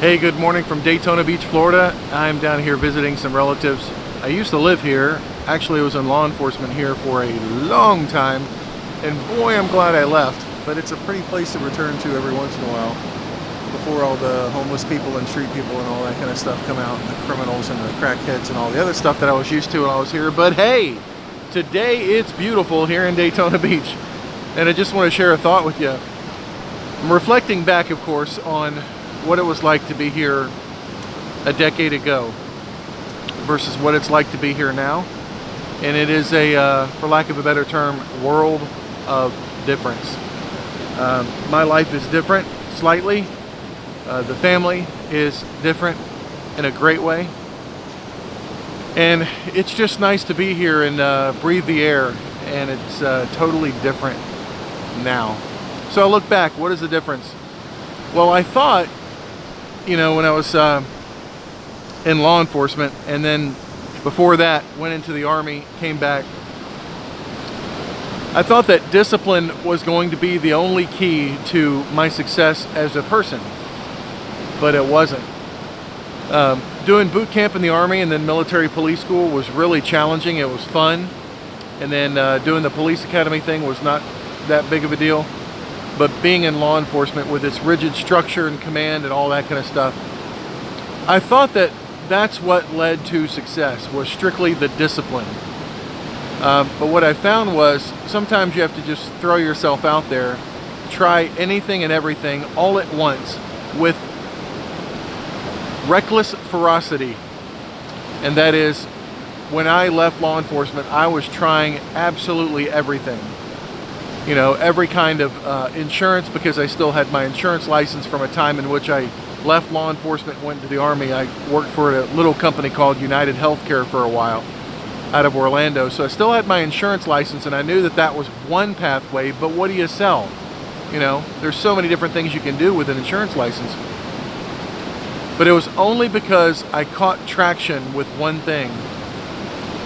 Hey, good morning from Daytona Beach, Florida. I'm down here visiting some relatives. I used to live here. Actually, I was in law enforcement here for a long time, and boy, I'm glad I left. But it's a pretty place to return to every once in a while before all the homeless people and street people and all that kind of stuff come out, and the criminals and the crackheads and all the other stuff that I was used to when I was here. But hey, today it's beautiful here in Daytona Beach, and I just want to share a thought with you. I'm reflecting back, of course, on what it was like to be here a decade ago versus what it's like to be here now. And it is a, for lack of a better term, world of difference. My life is different, slightly. The family is different in a great way. And it's just nice to be here and breathe the air, and it's totally different now. So I look back, what is the difference? Well, I thought, you know, when I was in law enforcement, and then before that went into the Army, came back, I thought that discipline was going to be the only key to my success as a person, but it wasn't. Doing boot camp in the Army and then military police school was really challenging. It was fun, and then doing the police academy thing was not that big of a deal. But being in law enforcement with its rigid structure and command and all that kind of stuff, I thought that that's what led to success, was strictly the discipline. But what I found was sometimes you have to just throw yourself out there, try anything and everything all at once with reckless ferocity. And that is, when I left law enforcement, I was trying absolutely everything. You know, every kind of insurance, because I still had my insurance license from a time in which I left law enforcement and went to the Army. I worked for a little company called United Healthcare for a while out of Orlando. So I still had my insurance license, and I knew that that was one pathway, but what do you sell? You know, there's so many different things you can do with an insurance license. But it was only because I caught traction with one thing.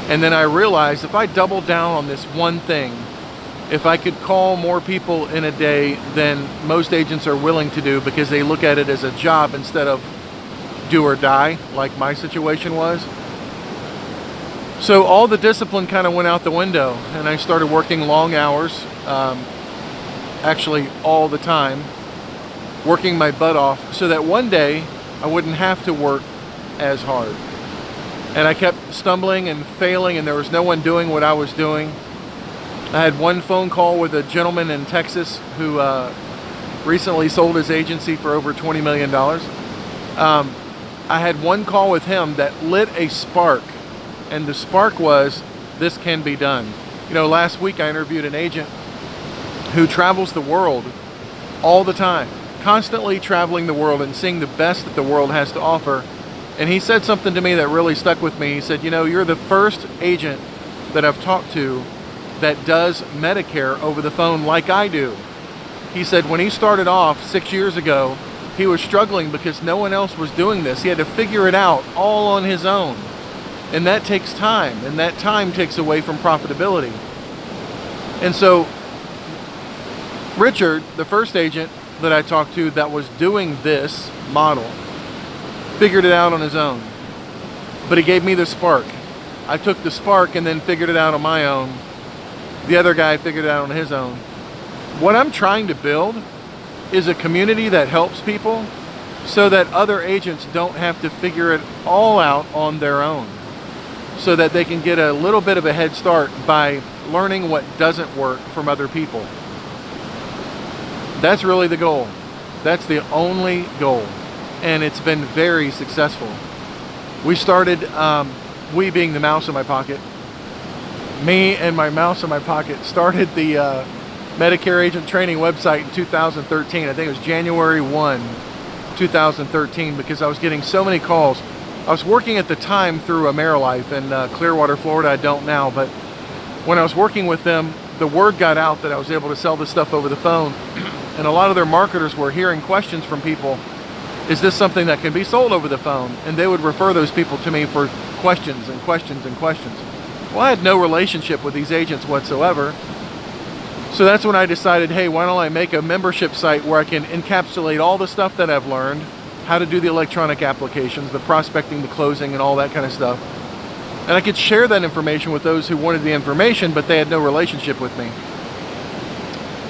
And then I realized if I doubled down on this one thing, if I could call more people in a day than most agents are willing to do because they look at it as a job instead of do or die, like my situation was. So all the discipline kind of went out the window, and I started working long hours, actually all the time, working my butt off so that one day I wouldn't have to work as hard. And I kept stumbling and failing, and there was no one doing what I was doing. I had one phone call with a gentleman in Texas who recently sold his agency for over $20 million. I had one call with him that lit a spark, and the spark was, this can be done. You know, last week I interviewed an agent who travels the world all the time, constantly traveling the world and seeing the best that the world has to offer. And he said something to me that really stuck with me. He said, you know, you're the first agent that I've talked to that does Medicare over the phone like I do. He said when he started off 6 years ago, he was struggling because no one else was doing this. He had to figure it out all on his own. And that takes time, and that time takes away from profitability. And so Richard, the first agent that I talked to that was doing this model, figured it out on his own. But he gave me the spark. I took the spark and then figured it out on my own. The other guy figured it out on his own. What I'm trying to build is a community that helps people so that other agents don't have to figure it all out on their own, so that they can get a little bit of a head start by learning what doesn't work from other people. That's really the goal. That's the only goal. And it's been very successful. We started, we being the mouse in my pocket, me and my mouse in my pocket started the Medicare agent training website in 2013. I think it was January 1, 2013, because I was getting so many calls. I was working at the time through AmeriLife in Clearwater, Florida. I don't now, but when I was working with them, the word got out that I was able to sell this stuff over the phone. And a lot of their marketers were hearing questions from people. Is this something that can be sold over the phone? And they would refer those people to me for questions and questions and questions. Well, I had no relationship with these agents whatsoever. So that's when I decided, hey, why don't I make a membership site where I can encapsulate all the stuff that I've learned how to do the electronic applications, the prospecting, the closing, and all that kind of stuff. And I could share that information with those who wanted the information, but they had no relationship with me.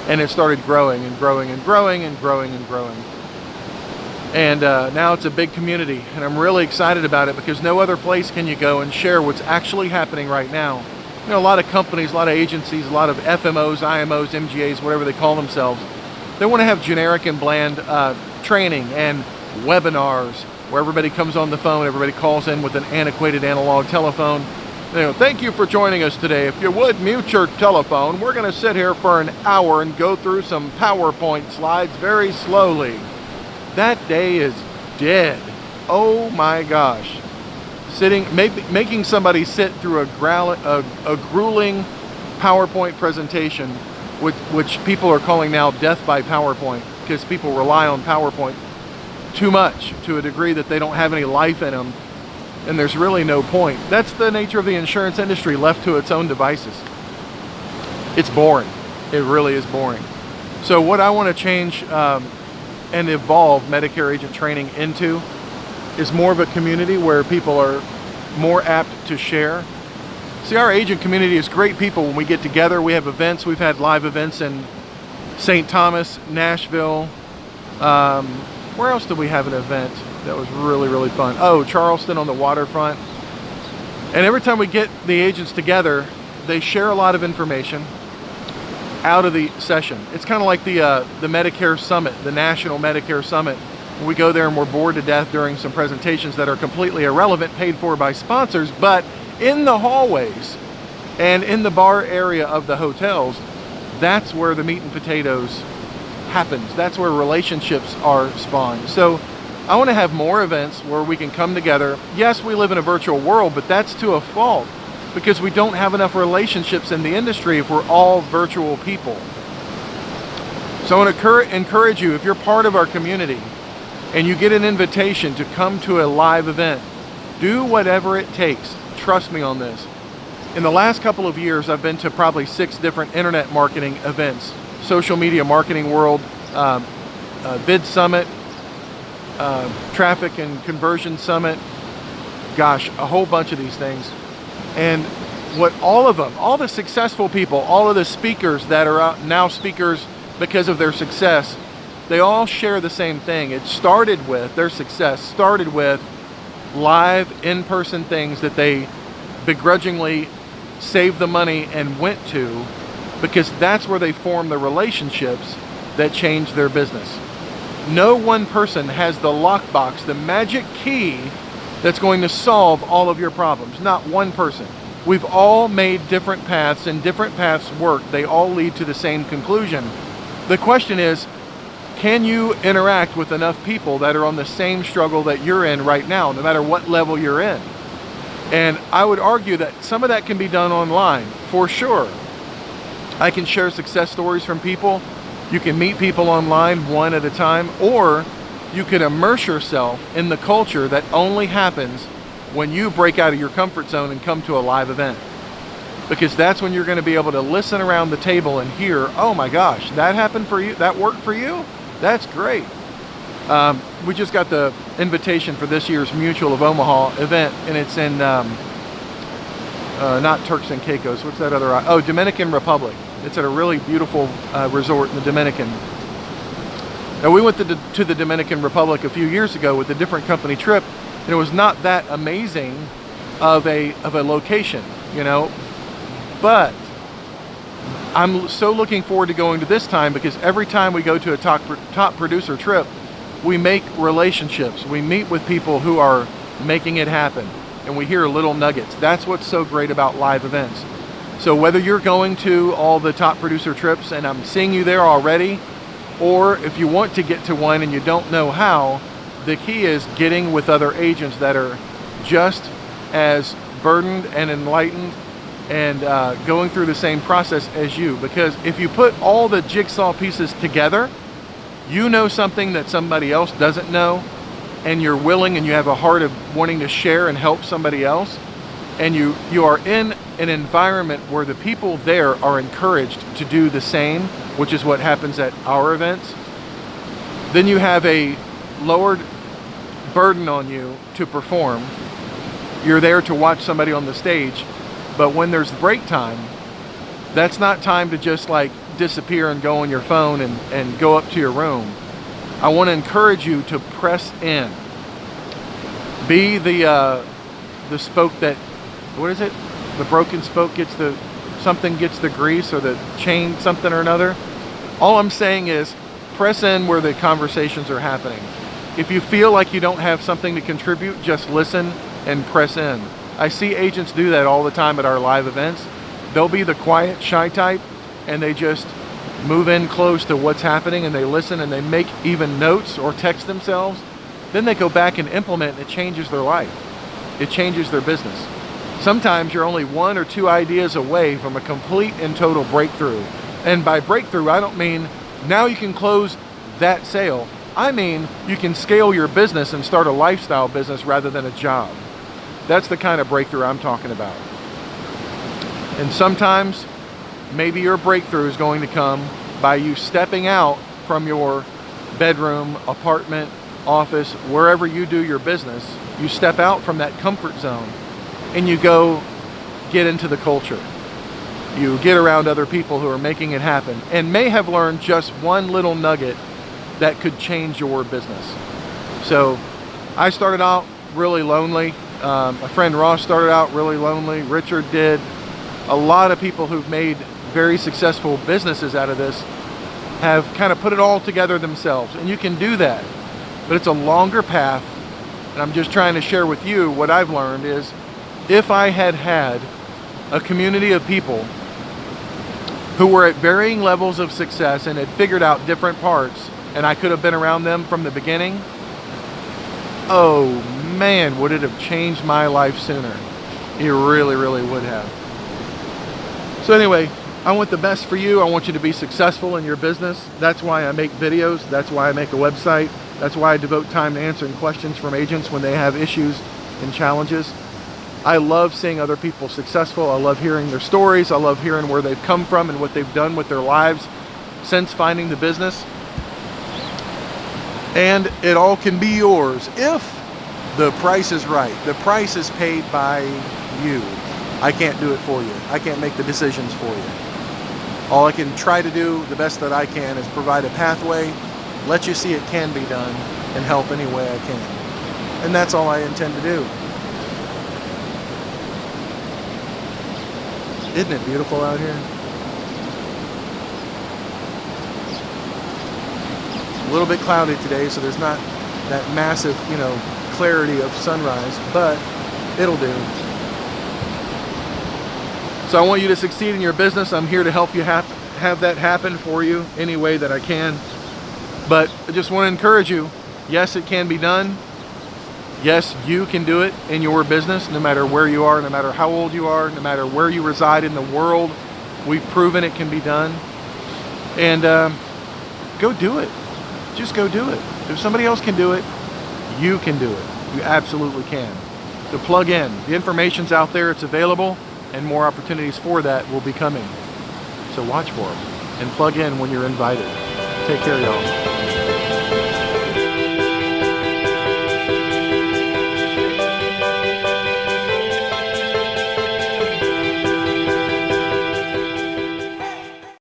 And it started growing and growing and growing and growing and growing. And now it's a big community, and I'm really excited about it because no other place can you go and share what's actually happening right now. You know, a lot of companies, a lot of agencies, a lot of FMOs, IMOs, MGAs, whatever they call themselves, they want to have generic and bland training and webinars where everybody comes on the phone, everybody calls in with an antiquated analog telephone. You know, thank you for joining us today. If you would mute your telephone, we're going to sit here for an hour and go through some PowerPoint slides very slowly. That day is dead. Oh my gosh. Making somebody sit through a grueling PowerPoint presentation, which people are calling now death by PowerPoint, because people rely on PowerPoint too much to a degree that they don't have any life in them, and there's really no point. That's the nature of the insurance industry left to its own devices. It's boring. It really is boring. So what I want to change and evolve Medicare agent training into is more of a community where people are more apt to share. See, our agent community is great people. When we get together, we have events. We've had live events in St. Thomas, Nashville. Where else did we have an event that was really, really fun? Oh, Charleston on the waterfront. And every time we get the agents together, they share a lot of information out of the session. It's kind of like the Medicare Summit, the National Medicare Summit. We go there and we're bored to death during some presentations that are completely irrelevant, paid for by sponsors, but in the hallways and in the bar area of the hotels, that's where the meat and potatoes happens. That's where relationships are spawned. So I want to have more events where we can come together. Yes, we live in a virtual world, but that's to a fault, because we don't have enough relationships in the industry if we're all virtual people. So I want to encourage you, if you're part of our community and you get an invitation to come to a live event, do whatever it takes. Trust me on this. In the last couple of years, I've been to probably 6 different internet marketing events: Social Media Marketing World, Vid Summit, Traffic and Conversion Summit, gosh, a whole bunch of these things. And what all of them, all the successful people, all of the speakers that are out now speakers because of their success, they all share the same thing. It started with, their success started with live in-person things that they begrudgingly saved the money and went to, because that's where they form the relationships that change their business. No one person has the lockbox, the magic key that's going to solve all of your problems. Not one person. We've all made different paths, and different paths work. They all lead to the same conclusion. The question is, can you interact with enough people that are on the same struggle that you're in right now, no matter what level you're in? And I would argue that some of that can be done online, for sure. I can share success stories from people. You can meet people online one at a time, or you can immerse yourself in the culture that only happens when you break out of your comfort zone and come to a live event. Because that's when you're going to be able to listen around the table and hear, oh my gosh, that happened for you? That worked for you? That's great. We just got the invitation for this year's Mutual of Omaha event, and it's in, not Turks and Caicos, what's that other, oh, Dominican Republic. It's at a really beautiful resort in the Dominican. Now, we went to the Dominican Republic a few years ago with a different company trip, and it was not that amazing of a location, you know, but I'm so looking forward to going to this time, because every time we go to a top producer trip, we make relationships. We meet with people who are making it happen, and we hear little nuggets. That's what's so great about live events. So whether you're going to all the top producer trips, and I'm seeing you there already, or if you want to get to one and you don't know how, the key is getting with other agents that are just as burdened and enlightened and going through the same process as you. Because if you put all the jigsaw pieces together, you know something that somebody else doesn't know, and you're willing and you have a heart of wanting to share and help somebody else, and you are in an environment where the people there are encouraged to do the same, which is what happens at our events, then you have a lowered burden on you to perform. You're there to watch somebody on the stage, but when there's break time, that's not time to just like disappear and go on your phone and go up to your room. I want to encourage you to press in. Be the spoke that, what is it? The broken spoke gets the, something gets the grease, or the chain something or another. All I'm saying is press in where the conversations are happening. If you feel like you don't have something to contribute, just listen and press in. I see agents do that all the time at our live events. They'll be the quiet, shy type, and they just move in close to what's happening, and they listen, and they make even notes or text themselves. Then they go back and implement, and it changes their life. It changes their business. Sometimes you're only 1 or 2 ideas away from a complete and total breakthrough. And by breakthrough, I don't mean now you can close that sale. I mean you can scale your business and start a lifestyle business rather than a job. That's the kind of breakthrough I'm talking about. And sometimes maybe your breakthrough is going to come by you stepping out from your bedroom, apartment, office, wherever you do your business. You step out from that comfort zone and you go get into the culture. You get around other people who are making it happen and may have learned just one little nugget that could change your business. So I started out really lonely. My friend Ross started out really lonely. Richard did. A lot of people who've made very successful businesses out of this have kind of put it all together themselves. And you can do that, but it's a longer path. And I'm just trying to share with you what I've learned is, if I had had a community of people who were at varying levels of success and had figured out different parts, and I could have been around them from the beginning, oh man, would it have changed my life sooner. It really, really would have. So anyway, I want the best for you. I want you to be successful in your business. That's why I make videos. That's why I make a website. That's why I devote time to answering questions from agents when they have issues and challenges. I love seeing other people successful. I love hearing their stories. I love hearing where they've come from and what they've done with their lives since finding the business. And it all can be yours if the price is right. The price is paid by you. I can't do it for you. I can't make the decisions for you. All I can try to do, the best that I can, is provide a pathway, let you see it can be done, and help any way I can. And that's all I intend to do. Isn't it beautiful out here? A little bit cloudy today, so there's not that massive, clarity of sunrise, but it'll do. So I want you to succeed in your business. I'm here to help you have that happen for you any way that I can. But I just want to encourage you. Yes, it can be done. Yes, you can do it in your business, no matter where you are, no matter how old you are, no matter where you reside in the world. We've proven it can be done. And go do it. Just go do it. If somebody else can do it, you can do it. You absolutely can. So plug in. The information's out there. It's available. And more opportunities for that will be coming. So watch for them and plug in when you're invited. Take care, y'all.